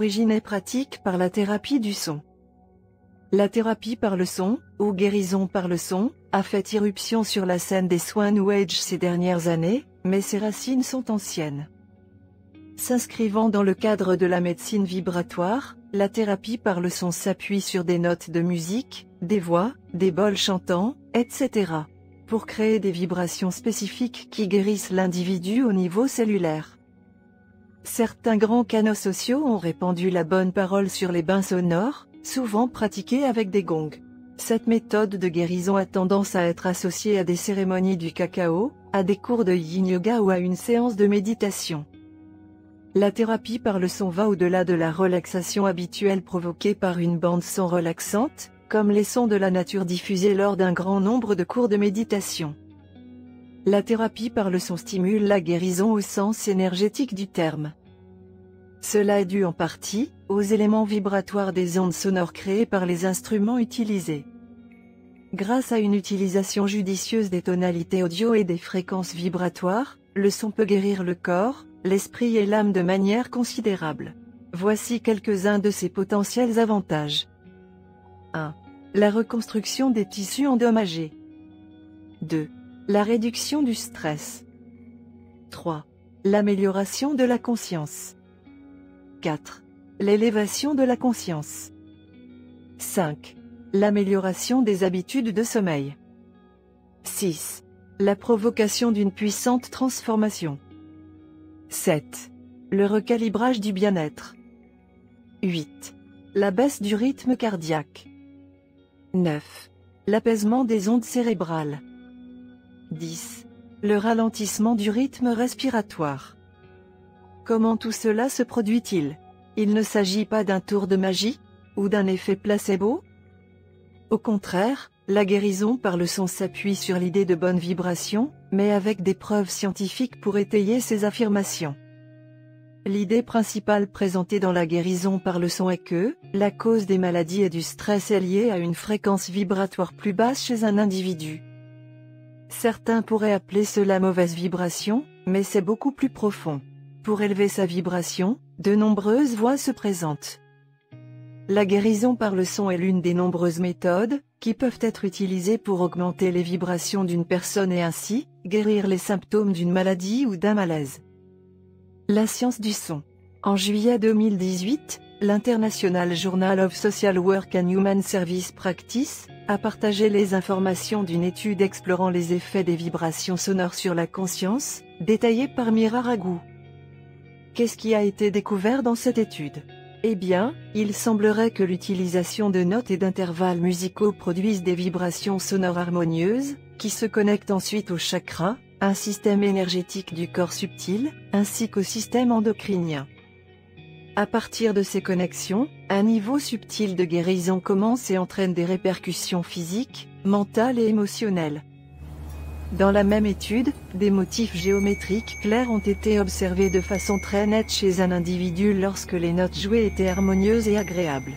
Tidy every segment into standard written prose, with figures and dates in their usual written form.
origine et pratique par la thérapie du son. La thérapie par le son, ou guérison par le son, a fait irruption sur la scène des soins New Age ces dernières années, mais ses racines sont anciennes. S'inscrivant dans le cadre de la médecine vibratoire, la thérapie par le son s'appuie sur des notes de musique, des voix, des bols chantants, etc. pour créer des vibrations spécifiques qui guérissent l'individu au niveau cellulaire. Certains grands canaux sociaux ont répandu la bonne parole sur les bains sonores, souvent pratiqués avec des gongs. Cette méthode de guérison a tendance à être associée à des cérémonies du cacao, à des cours de yin yoga ou à une séance de méditation. La thérapie par le son va au-delà de la relaxation habituelle provoquée par une bande son relaxante, comme les sons de la nature diffusés lors d'un grand nombre de cours de méditation. La thérapie par le son stimule la guérison au sens énergétique du terme. Cela est dû en partie aux éléments vibratoires des ondes sonores créées par les instruments utilisés. Grâce à une utilisation judicieuse des tonalités audio et des fréquences vibratoires, le son peut guérir le corps, l'esprit et l'âme de manière considérable. Voici quelques-uns de ses potentiels avantages. 1. La reconstruction des tissus endommagés. 2. La réduction du stress. 3. L'amélioration de la conscience. 4. L'élévation de la conscience. 5. L'amélioration des habitudes de sommeil. 6. La provocation d'une puissante transformation. 7. Le recalibrage du bien-être. 8. La baisse du rythme cardiaque. 9. L'apaisement des ondes cérébrales. 10. Le ralentissement du rythme respiratoire. Comment tout cela se produit-il? Il ne s'agit pas d'un tour de magie, ou d'un effet placebo? Au contraire, la guérison par le son s'appuie sur l'idée de bonne vibration, mais avec des preuves scientifiques pour étayer ces affirmations. L'idée principale présentée dans la guérison par le son est que, la cause des maladies et du stress est liée à une fréquence vibratoire plus basse chez un individu. Certains pourraient appeler cela mauvaise vibration, mais c'est beaucoup plus profond. Pour élever sa vibration, de nombreuses voies se présentent. La guérison par le son est l'une des nombreuses méthodes qui peuvent être utilisées pour augmenter les vibrations d'une personne et ainsi, guérir les symptômes d'une maladie ou d'un malaise. La science du son. En juillet 2018, l'International Journal of Social Work and Human Service Practice a partagé les informations d'une étude explorant les effets des vibrations sonores sur la conscience, détaillée par Mira Raghu. Qu'est-ce qui a été découvert dans cette étude? Eh bien, il semblerait que l'utilisation de notes et d'intervalles musicaux produisent des vibrations sonores harmonieuses, qui se connectent ensuite aux chakras, un système énergétique du corps subtil, ainsi qu'au système endocrinien. À partir de ces connexions, un niveau subtil de guérison commence et entraîne des répercussions physiques, mentales et émotionnelles. Dans la même étude, des motifs géométriques clairs ont été observés de façon très nette chez un individu lorsque les notes jouées étaient harmonieuses et agréables.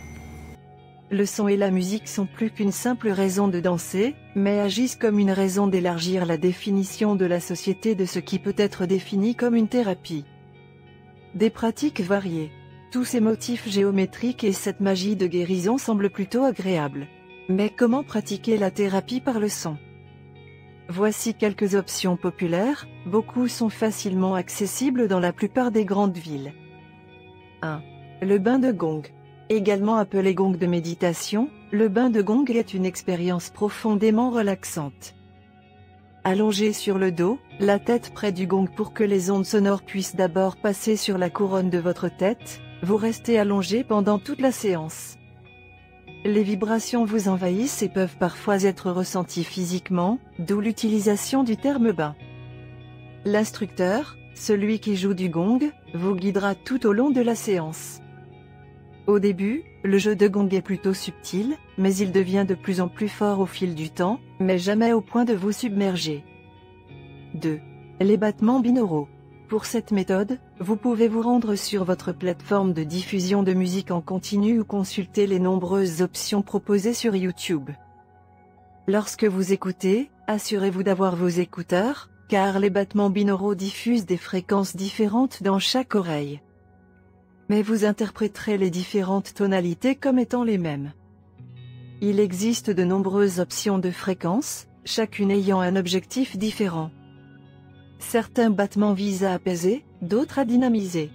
Le son et la musique sont plus qu'une simple raison de danser, mais agissent comme une raison d'élargir la définition de la société de ce qui peut être défini comme une thérapie. Des pratiques variées. Tous ces motifs géométriques et cette magie de guérison semblent plutôt agréables. Mais comment pratiquer la thérapie par le son? Voici quelques options populaires, beaucoup sont facilement accessibles dans la plupart des grandes villes. 1. Le bain de gong. Également appelé gong de méditation, le bain de gong est une expérience profondément relaxante. Allongé sur le dos, la tête près du gong pour que les ondes sonores puissent d'abord passer sur la couronne de votre tête, vous restez allongé pendant toute la séance. Les vibrations vous envahissent et peuvent parfois être ressenties physiquement, d'où l'utilisation du terme bain. L'instructeur, celui qui joue du gong, vous guidera tout au long de la séance. Au début, le jeu de gong est plutôt subtil, mais il devient de plus en plus fort au fil du temps, mais jamais au point de vous submerger. 2. Les battements binauraux. Pour cette méthode, vous pouvez vous rendre sur votre plateforme de diffusion de musique en continu ou consulter les nombreuses options proposées sur YouTube. Lorsque vous écoutez, assurez-vous d'avoir vos écouteurs, car les battements binauraux diffusent des fréquences différentes dans chaque oreille. mais vous interpréterez les différentes tonalités comme étant les mêmes. Il existe de nombreuses options de fréquence, chacune ayant un objectif différent. Certains battements visent à apaiser, d'autres à dynamiser.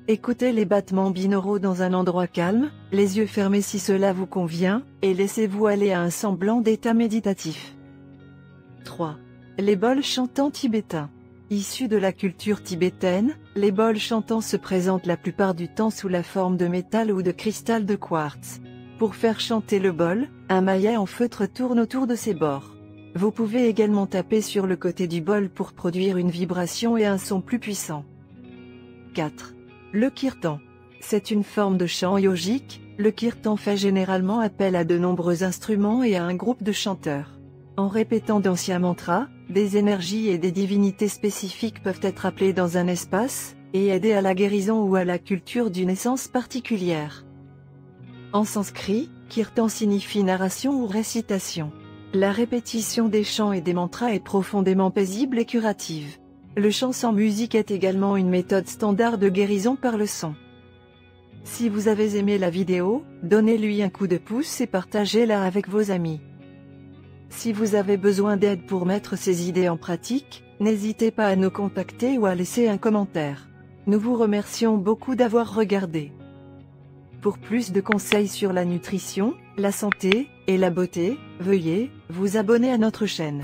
Écoutez les battements binauraux dans un endroit calme, les yeux fermés si cela vous convient, et laissez-vous aller à un semblant d'état méditatif. 3. Les bols chantants tibétains. Issus de la culture tibétaine, les bols chantants se présentent la plupart du temps sous la forme de métal ou de cristal de quartz. Pour faire chanter le bol, un maillet en feutre tourne autour de ses bords. Vous pouvez également taper sur le côté du bol pour produire une vibration et un son plus puissant. 4. Le kirtan. C'est une forme de chant yogique. Le kirtan fait généralement appel à de nombreux instruments et à un groupe de chanteurs. En répétant d'anciens mantras, des énergies et des divinités spécifiques peuvent être appelées dans un espace, et aider à la guérison ou à la culture d'une essence particulière. En sanskrit, kirtan signifie narration ou récitation. La répétition des chants et des mantras est profondément paisible et curative. Le chant sans musique est également une méthode standard de guérison par le son. Si vous avez aimé la vidéo, donnez-lui un coup de pouce et partagez-la avec vos amis. Si vous avez besoin d'aide pour mettre ces idées en pratique, n'hésitez pas à nous contacter ou à laisser un commentaire. Nous vous remercions beaucoup d'avoir regardé. Pour plus de conseils sur la nutrition, la santé et la beauté, veuillez vous abonner à notre chaîne.